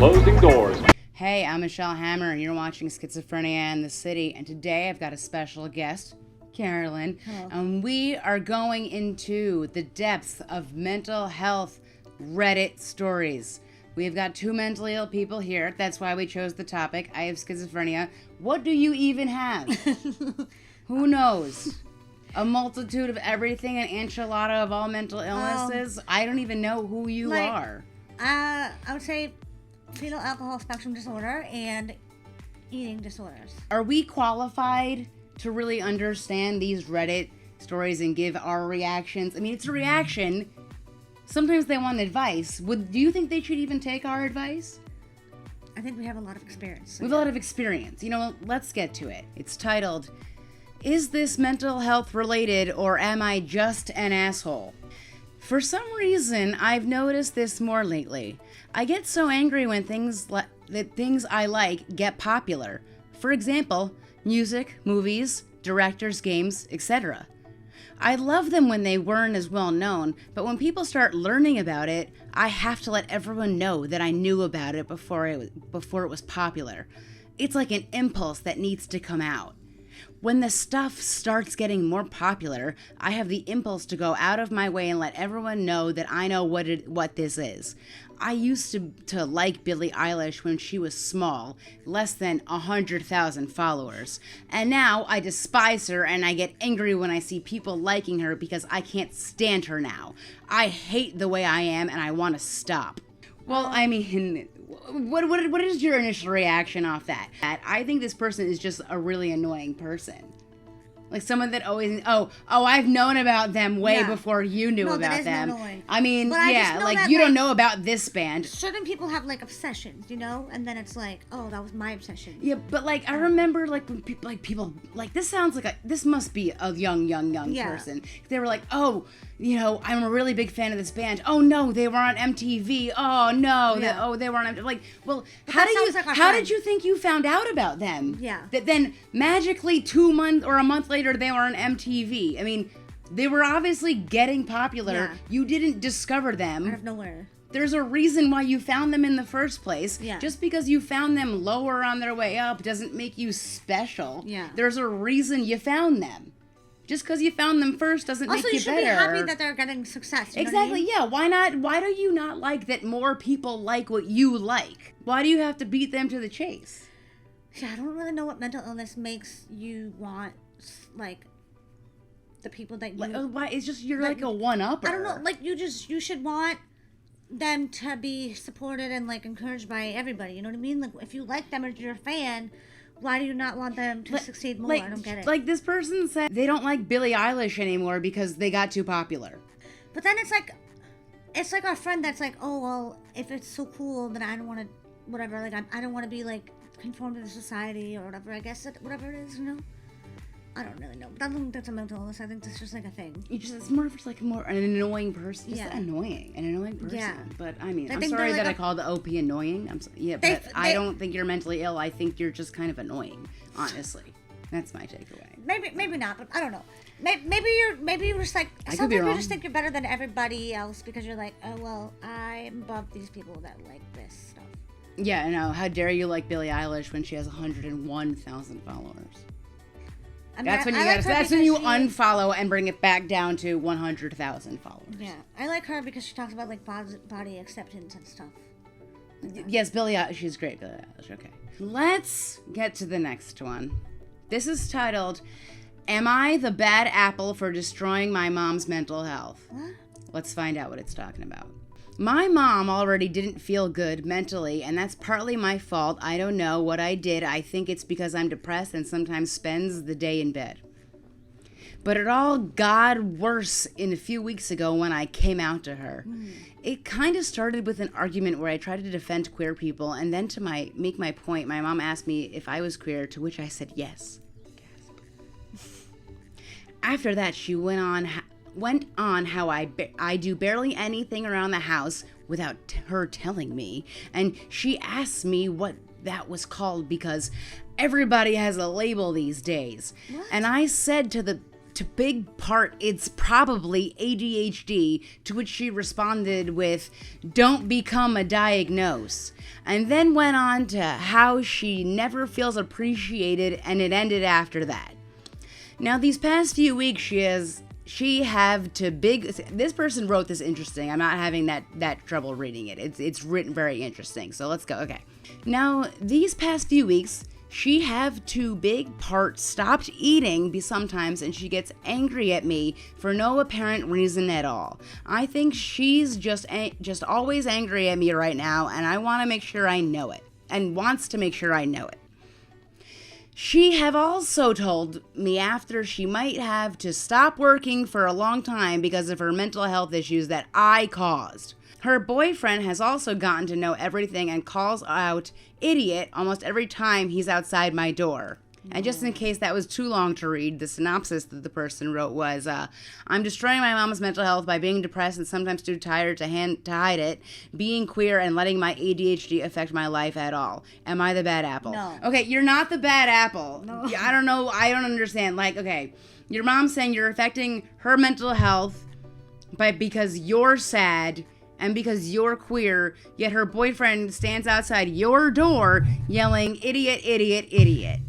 closing doors. Hey, I'm Michelle Hammer, and you're watching Schizophrenia in the City. And today I've got a special guest, Carolyn. Hello. And we are going into the depths of mental health Reddit stories. We've got two mentally ill people here. That's why we chose the topic. I have schizophrenia. What do you even have? Who knows? A multitude of everything, an enchilada of all mental illnesses. I don't even know who you are. I would say fetal alcohol spectrum disorder and eating disorders. Are we qualified to really understand these Reddit stories and give our reactions? I mean, it's a reaction. Sometimes they want advice. Do you think they should even take our advice? I think we have a lot of experience. We have a lot of experience. You know, let's get to it. It's titled, Is This Mental Health Related or Am I Just an Asshole? For some reason, I've noticed this more lately. I get so angry when things I like get popular. For example, music, movies, directors, games, etc. I love them when they weren't as well known, but when people start learning about it, I have to let everyone know that I knew about it before it was popular. It's like an impulse that needs to come out. When the stuff starts getting more popular, I have the impulse to go out of my way and let everyone know that I know what this is. I used to like Billie Eilish when she was small, less than 100,000 followers. And now I despise her and I get angry when I see people liking her because I can't stand her now. I hate the way I am and I want to stop. Well, I mean, what is your initial reaction off that? I think this person is just a really annoying person. Like someone that always, I've known about them way before you knew about them. Annoying. I mean, but I like you don't know about this band. Certain people have like obsessions, you know, and then it's like, oh, that was my obsession. Yeah, but like I remember like when people like this sounds like this must be a young person. They were like, oh, you know, I'm a really big fan of this band. Oh no, they were on MTV. Oh no, they were on MTV. Like, well, how did you think you found out about them? Yeah. That then magically 2 months or a month later they were on MTV. I mean, they were obviously getting popular. Yeah. You didn't discover them Out of nowhere. There's a reason why you found them in the first place. Yeah. Just because you found them lower on their way up doesn't make you special. Yeah. There's a reason you found them. Just because you found them first doesn't make you better. Also, you should be happy that they're getting success. You know exactly, what I mean? yeah. Why not? Why do you not like that more people like what you like? Why do you have to beat them to the chase? Yeah, I don't really know what mental illness makes you want, like, the people that you... Why? It's just you're like a one-upper. I don't know. Like, you should want them to be supported and, like, encouraged by everybody. You know what I mean? Like, if you like them or you're a fan... Why do you not want them to succeed more? I don't get it. Like this person said they don't like Billie Eilish anymore because they got too popular. But then it's like our friend that's like, oh, well, if it's so cool, then I don't want to, whatever, like, I don't want to be, like, conform to the society or whatever, I guess, whatever it is, you know? I don't really know. I don't think that's a mental illness. I think that's just, like, a thing. It's more of like an annoying person. Just an annoying person. Yeah. But, I mean, I'm sorry that I called the OP annoying. But I don't think you're mentally ill. I think you're just kind of annoying, honestly. That's my takeaway. Maybe not, but I don't know. Maybe you're just like, sometimes you just think you're better than everybody else because you're like, oh, well, I'm above these people that like this stuff. Yeah, no, how dare you like Billie Eilish when she has 101,000 followers? I mean, that's when you unfollow and bring it back down to 100,000 followers. Yeah, I like her because she talks about like body acceptance and stuff. Yes, Billie Eilish, she's great, Billie Eilish. Okay, let's get to the next one. This is titled, Am I the Bad Apple for Destroying My Mom's Mental Health? What? Let's find out what it's talking about. My mom already didn't feel good mentally, and that's partly my fault. I don't know what I did. I think it's because I'm depressed and sometimes spends the day in bed. But it all got worse a few weeks ago when I came out to her. It kind of started with an argument where I tried to defend queer people, and then to make my point, my mom asked me if I was queer, to which I said yes. After that, she went on how I do barely anything around the house without her telling me, and she asked me what that was called because everybody has a label these days. What? And I said to to big part it's probably ADHD, to which she responded with, "Don't become a diagnose," and then went on to how she never feels appreciated, and it ended after that. Now, these past few weeks, this person wrote this interesting. I'm not having that trouble reading it. It's written very interesting. So let's go. Okay. Now, these past few weeks, she have to big part stopped eating sometimes, and she gets angry at me for no apparent reason at all. I think she's just always angry at me right now, and I want to make sure I know it, and wants to make sure I know it. She have also told me after she might have to stop working for a long time because of her mental health issues that I caused. Her boyfriend has also gotten to know everything and calls out idiot almost every time he's outside my door. And just in case that was too long to read, the synopsis that the person wrote was, I'm destroying my mom's mental health by being depressed and sometimes too tired to hide it, being queer, and letting my ADHD affect my life at all. Am I the bad apple? No. Okay, you're not the bad apple. No. I don't know. I don't understand. Like, okay, your mom's saying you're affecting her mental health because you're sad and because you're queer, yet her boyfriend stands outside your door yelling, idiot, idiot, idiot.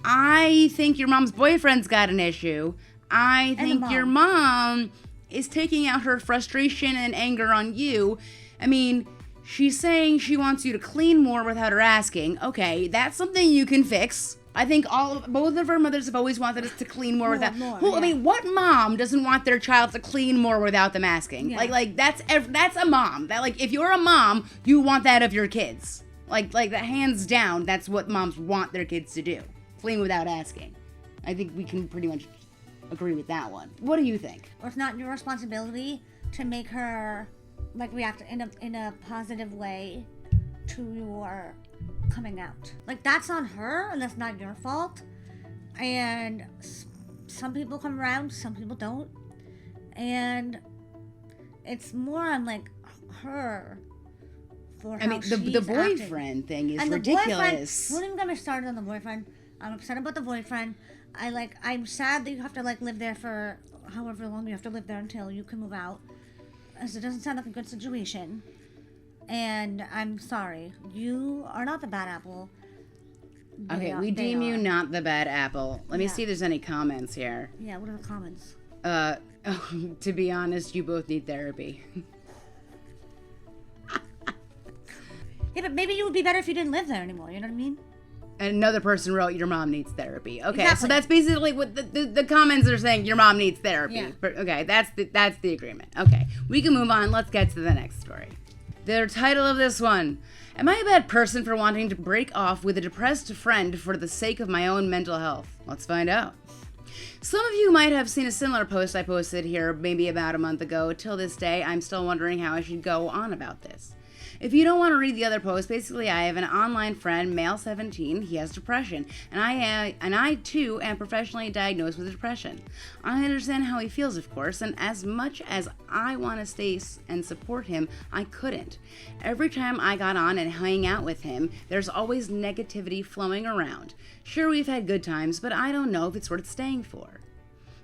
I think your mom's boyfriend's got an issue. I think your mom is taking out her frustration and anger on you. I mean, she's saying she wants you to clean more without her asking. Okay, that's something you can fix. I think both of our mothers have always wanted us to clean more without. I mean, what mom doesn't want their child to clean more without them asking? Yeah. Like that's a mom. That, like, if you're a mom, you want that of your kids. Like that, hands down, that's what moms want their kids to do. Clean without asking. I think we can pretty much agree with that one. What do you think? Or it's not your responsibility to make her react in a positive way to your coming out. That's on her, and that's not your fault. And some people come around, some people don't. And it's more on her. I mean, the boyfriend thing is ridiculous. Don't even get me started on the boyfriend. I'm upset about the boyfriend. I'm sad that you have to live there for however long you have to live there until you can move out, as it doesn't sound like a good situation. And I'm sorry, you are not the bad apple. We deem you not the bad apple. Let me see if there's any comments here. Yeah, what are the comments? To be honest, you both need therapy. Yeah, but maybe you would be better if you didn't live there anymore, you know what I mean? And another person wrote, your mom needs therapy. Okay, exactly. So that's basically what the comments are saying, your mom needs therapy. Yeah. Okay, that's the agreement. Okay, we can move on. Let's get to the next story. The title of this one, am I a bad person for wanting to break off with a depressed friend for the sake of my own mental health? Let's find out. Some of you might have seen a similar post I posted here maybe about a month ago. Till this day, I'm still wondering how I should go on about this. If you don't want to read the other post, basically I have an online friend, male 17, he has depression, and I too am professionally diagnosed with depression. I understand how he feels, of course, and as much as I want to stay and support him, I couldn't. Every time I got on and hang out with him, there's always negativity flowing around. Sure, we've had good times, but I don't know if it's worth staying for.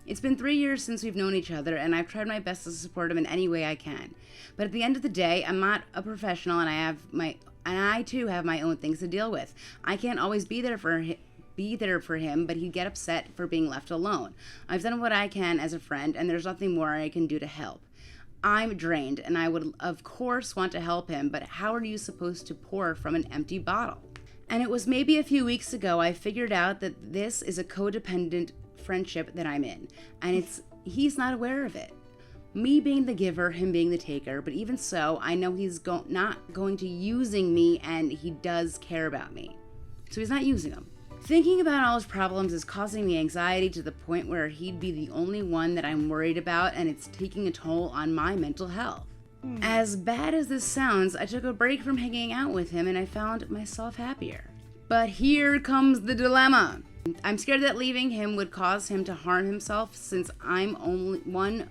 It's been 3 years since we've known each other, and I've tried my best to support him in any way I can. But at the end of the day, I'm not a professional, and I too have my own things to deal with. I can't always be there for him, but he'd get upset for being left alone. I've done what I can as a friend, and there's nothing more I can do to help. I'm drained, and I would, of course, want to help him, but how are you supposed to pour from an empty bottle? And it was maybe a few weeks ago I figured out that this is a codependent friendship that I'm in, and he's not aware of it. Me being the giver, him being the taker, but even so, I know he's not going to using me, and he does care about me. So he's not using them. Thinking about all his problems is causing me anxiety to the point where he'd be the only one that I'm worried about, and it's taking a toll on my mental health. As bad as this sounds, I took a break from hanging out with him, and I found myself happier. But here comes the dilemma. I'm scared that leaving him would cause him to harm himself, since I'm one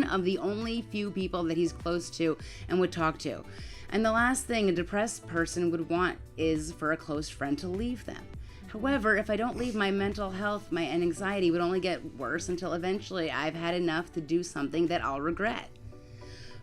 of the only few people that he's close to and would talk to. And the last thing a depressed person would want is for a close friend to leave them. However, if I don't leave, my mental health, my anxiety would only get worse until eventually I've had enough to do something that I'll regret.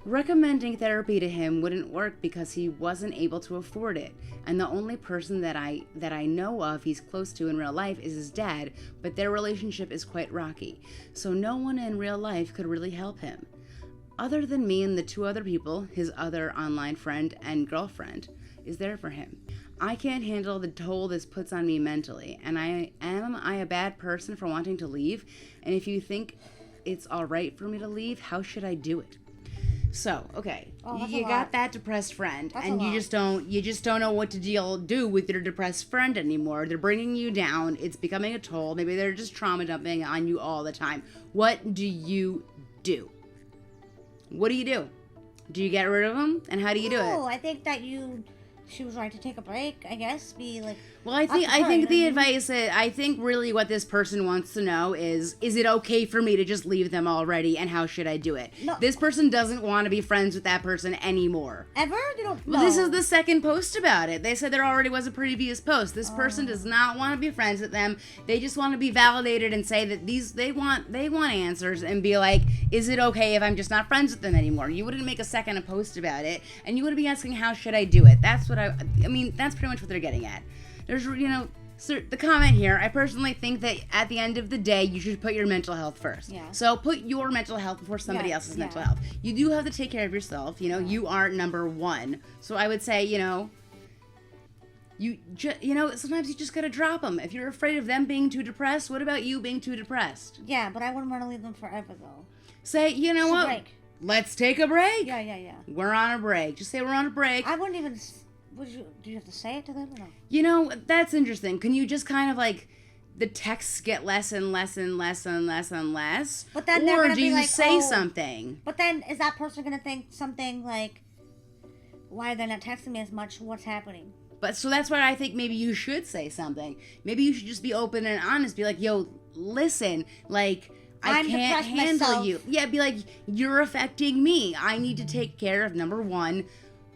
Recommending therapy to him wouldn't work because he wasn't able to afford it, and the only person that I know of he's close to in real life is his dad, but their relationship is quite rocky, so no one in real life could really help him. Other than me and the 2 other people, his other online friend and girlfriend, is there for him. I can't handle the toll this puts on me mentally, and am I a bad person for wanting to leave? And if you think it's all right for me to leave, how should I do it? So, okay, you got that depressed friend, and you just don't know what to do with your depressed friend anymore. They're bringing you down. It's becoming a toll. Maybe they're just trauma dumping on you all the time. What do you do? What do you do? Do you get rid of them? And how do you do it? Oh, I think that she was right to take a break, I guess. Be like, well, I think the advice is, I think really what this person wants to know is it okay for me to just leave them already, and how should I do it? No. This person doesn't want to be friends with that person anymore. Ever? They don't. Well, this is the second post about it. They said there already was a previous post. This person does not want to be friends with them. They just want to be validated and say that they want answers and be like, is it okay if I'm just not friends with them anymore? You wouldn't make a second post about it, and you wouldn't be asking how should I do it. That's what I mean, that's pretty much what they're getting at. There's, the comment here, I personally think that at the end of the day, you should put your mental health first. Yeah. So put your mental health before somebody else's mental health. You do have to take care of yourself. You are number one. So I would say, sometimes you just gotta drop them. If you're afraid of them being too depressed, what about you being too depressed? Yeah, but I wouldn't want to leave them forever, though. Say, you know what? Break. Let's take a break. Yeah. We're on a break. Just say we're on a break. I wouldn't even... do you have to say it to them or no? That's interesting. Can you just kind of the texts get less and less and less and less and less? But then they're gonna do be you like, say something? But then is that person going to think something like, why are they not texting me as much? What's happening? But so that's why I think maybe you should say something. Maybe you should just be open and honest. Be like, yo, listen, I can't handle myself. You. Yeah, be like, you're affecting me. I need to take care of, number one,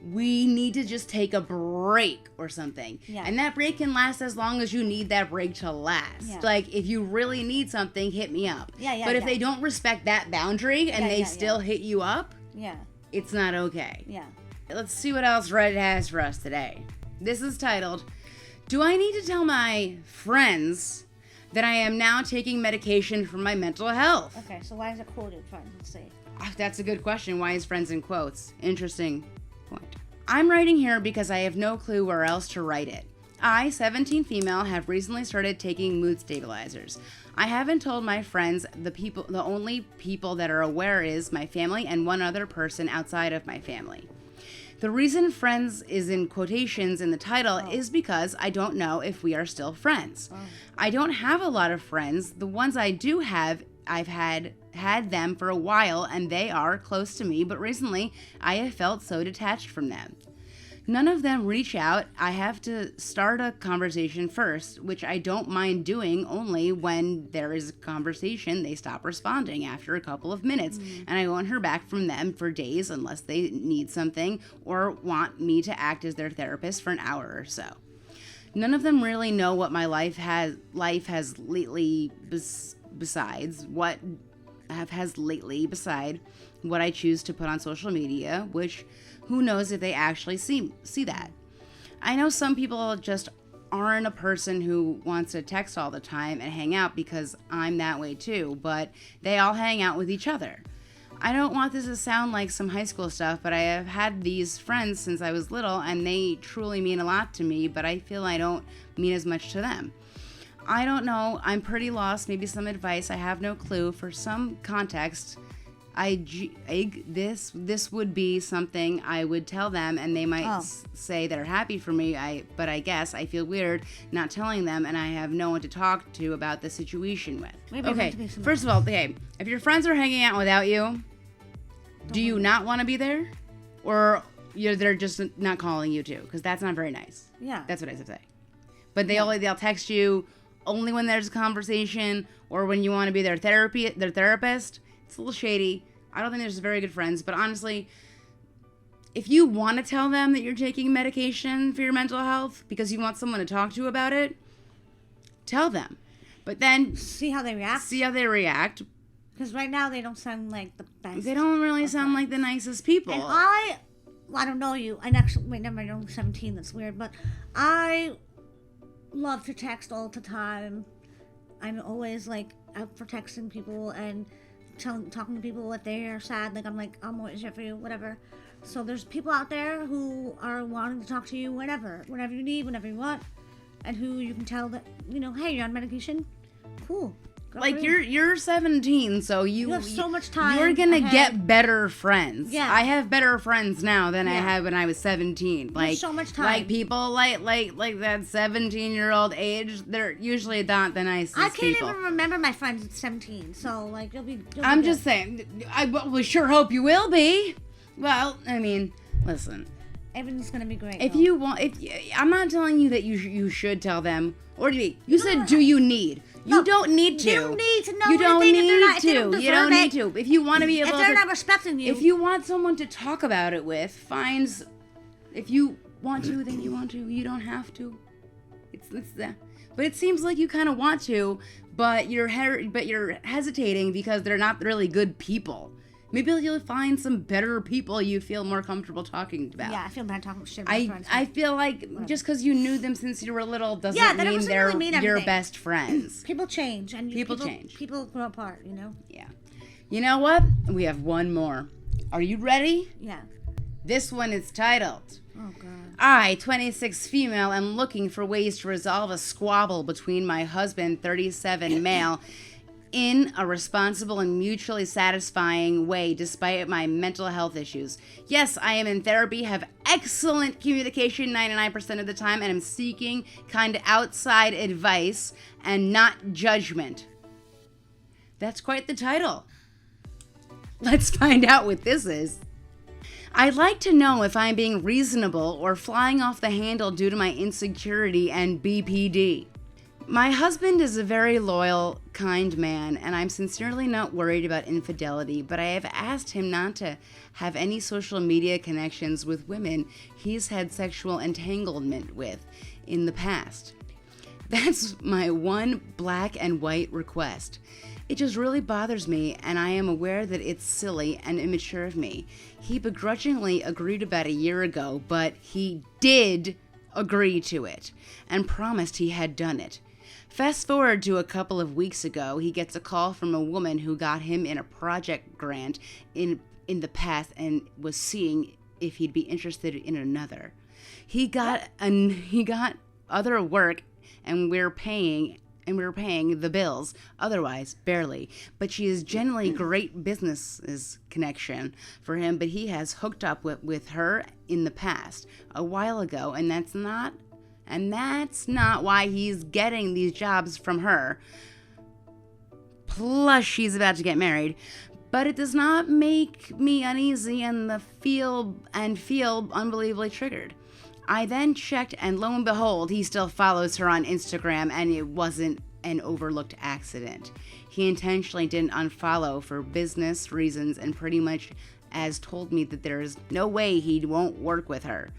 we need to just take a break or something. Yeah. And that break can last as long as you need that break to last. Yeah. If you really need something, hit me up. Yeah. But if they don't respect that boundary and they still hit you up, it's not okay. Yeah. Let's see what else Reddit has for us today. This is titled, Do I Need to Tell My Friends That I Am Now Taking Medication for My Mental Health? Okay, so why is it quoted, friends? Let's see. That's a good question. Why is friends in quotes? Interesting point. I'm writing here because I have no clue where else to write it. I, 17 female, have recently started taking mood stabilizers. I haven't told my friends. The only people that are aware is my family and one other person outside of my family. The reason friends is in quotations in the title is because I don't know if we are still friends. I don't have a lot of friends. The ones I do have, I've had them for a while and they are close to me, but recently I have felt so detached from them. None of them reach out. I have to start a conversation first, which I don't mind doing. Only when there is a conversation, they stop responding after a couple of minutes, and I won't hear back from them for days unless they need something or want me to act as their therapist for an hour or so. None of them really know what my life has lately besides what I choose to put on social media, which who knows if they actually see that. I know some people just aren't a person who wants to text all the time and hang out, because I'm that way too, but they all hang out with each other. I don't want this to sound like some high school stuff, but I have had these friends since I was little and they truly mean a lot to me, but I feel I don't mean as much to them. I don't know. I'm pretty lost. Maybe some advice. I have no clue. For some context, this would be something I would tell them, and they might say they're happy for me. But I guess I feel weird not telling them, and I have no one to talk to about the situation with. Okay, first of all, if your friends are hanging out without you, do you not want to be there, or they're just not calling you to? Because that's not very nice. Yeah, that's what I say. But they'll text you only when there's a conversation or when you want to be their therapist. It's a little shady. I don't think they're just very good friends. But honestly, if you want to tell them that you're taking medication for your mental health because you want someone to talk to about it, tell them. But then See how they react. Because right now they don't sound like the best. They don't really sound like the nicest people. And I don't know you. I actually, wait, never mind, I'm only 17. That's weird. But I love to text all the time. I'm always like out for texting people and talking to people if they are sad. Like I'm always here for you, whatever. So there's people out there who are wanting to talk to you whenever you need, whenever you want, and who you can tell that, hey, you're on medication. Cool. Like you're 17, so you have so much time. You're gonna get better friends. Yeah, I have better friends now than I had when I was 17. Like so much time. Like people like that 17-year-old age, they're usually not the nicest people. I can't even remember my friends at 17. So like you'll be I'm just saying. We sure hope you will be. Well, I mean, listen. Everything's gonna be great. If you want, I'm not telling you that you should tell them. Or you said, do you need? You don't need to. You don't need to know You don't anything need if they're not, to. if they don't You don't need deserve to. If you want to be able if to, they're not respecting you. if you want someone to talk about it with, if you want to, then you want to. You don't have to. It's that. But it seems like you kind of want to, but you're hesitating because they're not really good people. Maybe you'll find some better people you feel more comfortable talking about. Yeah, I feel bad talking shit about friends. I feel like just because you knew them since you were little doesn't mean they're your best friends. People change. And people change. People grow apart, Yeah. You know what? We have one more. Are you ready? Yeah. This one is titled, Oh, God. I, 26 female, am looking for ways to resolve a squabble between my husband, 37 male, in a responsible and mutually satisfying way despite my mental health issues. Yes, I am in therapy, have excellent communication 99% of the time, and am seeking kind of outside advice and not judgment. That's quite the title. Let's find out what this is. I'd like to know if I'm being reasonable or flying off the handle due to my insecurity and BPD. My husband is a very loyal, kind man, and I'm sincerely not worried about infidelity, but I have asked him not to have any social media connections with women he's had sexual entanglement with in the past. That's my one black and white request. It just really bothers me, and I am aware that it's silly and immature of me. He begrudgingly agreed about a year ago, but he did agree to it and promised he had done it. Fast forward to a couple of weeks ago, he gets a call from a woman who got him in a project grant in the past and was seeing if he'd be interested in another. He got other work, and we're paying the bills, otherwise barely. But she is generally great business connection for him, but he has hooked up with her in the past a while ago, and that's not why he's getting these jobs from her. Plus, she's about to get married. But it does not make me uneasy and feel unbelievably triggered. I then checked, and lo and behold, he still follows her on Instagram, and it wasn't an overlooked accident. He intentionally didn't unfollow for business reasons and pretty much has told me that there is no way he won't work with her.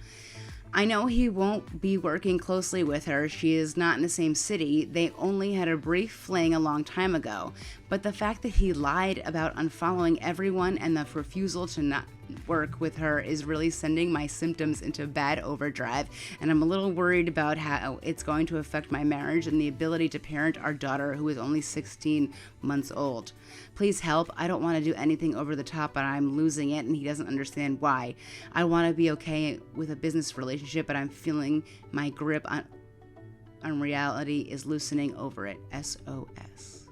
I know he won't be working closely with her. She is not in the same city. They only had a brief fling a long time ago. But the fact that he lied about unfollowing everyone and the refusal to not work with her is really sending my symptoms into bad overdrive. And I'm a little worried about how it's going to affect my marriage and the ability to parent our daughter, who is only 16 months old. Please help. I don't want to do anything over the top, but I'm losing it and he doesn't understand why. I want to be okay with a business relationship, but I'm feeling my grip on reality is loosening over it. SOS.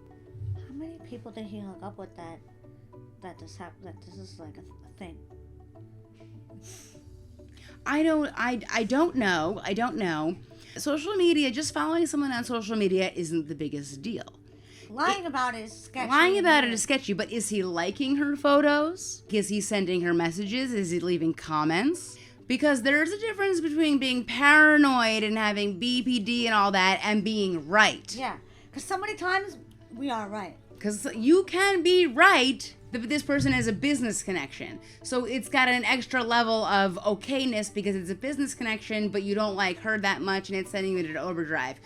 How many people did he hook up with that this is like a thing? I don't know. Social media, just following someone on social media isn't the biggest deal. Lying about it is sketchy. Lying about it is sketchy, but is he liking her photos? Is he sending her messages? Is he leaving comments? Because there's a difference between being paranoid and having BPD and all that and being right. Yeah, because so many times we are right. Because you can be right, but this person has a business connection. So it's got an extra level of okayness because it's a business connection, but you don't like her that much and it's sending you to overdrive.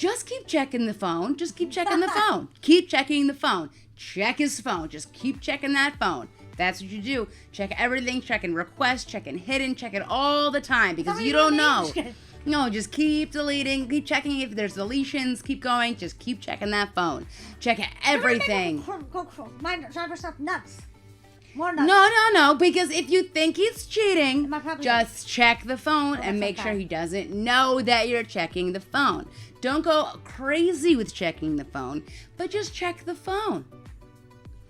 just keep checking the phone. Just keep checking the phone. Keep checking the phone. Check his phone. Just keep checking that phone. That's what you do. Check everything. Checking requests. Checking hidden. Check it all the time because you don't know. No, just keep deleting. Keep checking if there's deletions. Keep going. Just keep checking that phone. Check everything. Drive yourself nuts. More nuts. No. Because if you think he's cheating, just check the phone and make sure he doesn't know that you're checking the phone. Don't go crazy with checking the phone, but just check the phone.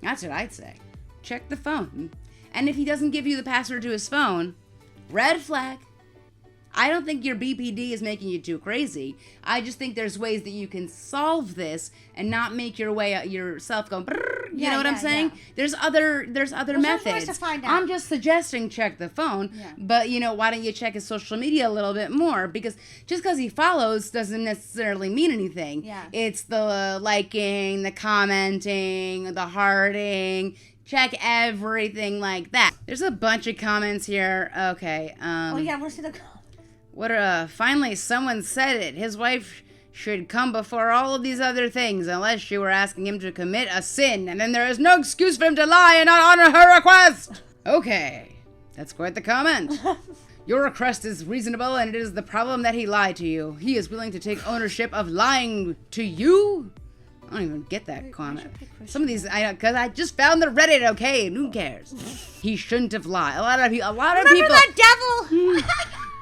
That's what I'd say. Check the phone. And if he doesn't give you the password to his phone, red flag. I don't think your BPD is making you too crazy. I just think there's ways that you can solve this and not make yourself go brrr, you know what I'm saying? Yeah. There's other methods. Ways to find out. I'm just suggesting check the phone, but why don't you check his social media a little bit more? Because just because he follows doesn't necessarily mean anything. Yeah. It's the liking, the commenting, the hearting. Check everything like that. There's a bunch of comments here. Okay. We'll see the. Finally, someone said it. His wife should come before all of these other things, unless you were asking him to commit a sin, and then there is no excuse for him to lie and not honor her request. Okay, that's quite the comment. Your request is reasonable, and it is the problem that he lied to you. He is willing to take ownership of lying to you? I don't even get that comment. Some of these, because I just found the Reddit, okay? Who cares? He shouldn't have lied. A lot of people. Remember that devil?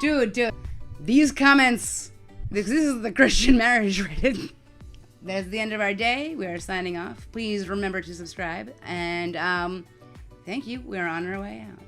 Dude. These comments, this is the Christian marriage Reddit. That's the end of our day. We are signing off. Please remember to subscribe. And thank you. We're on our way out.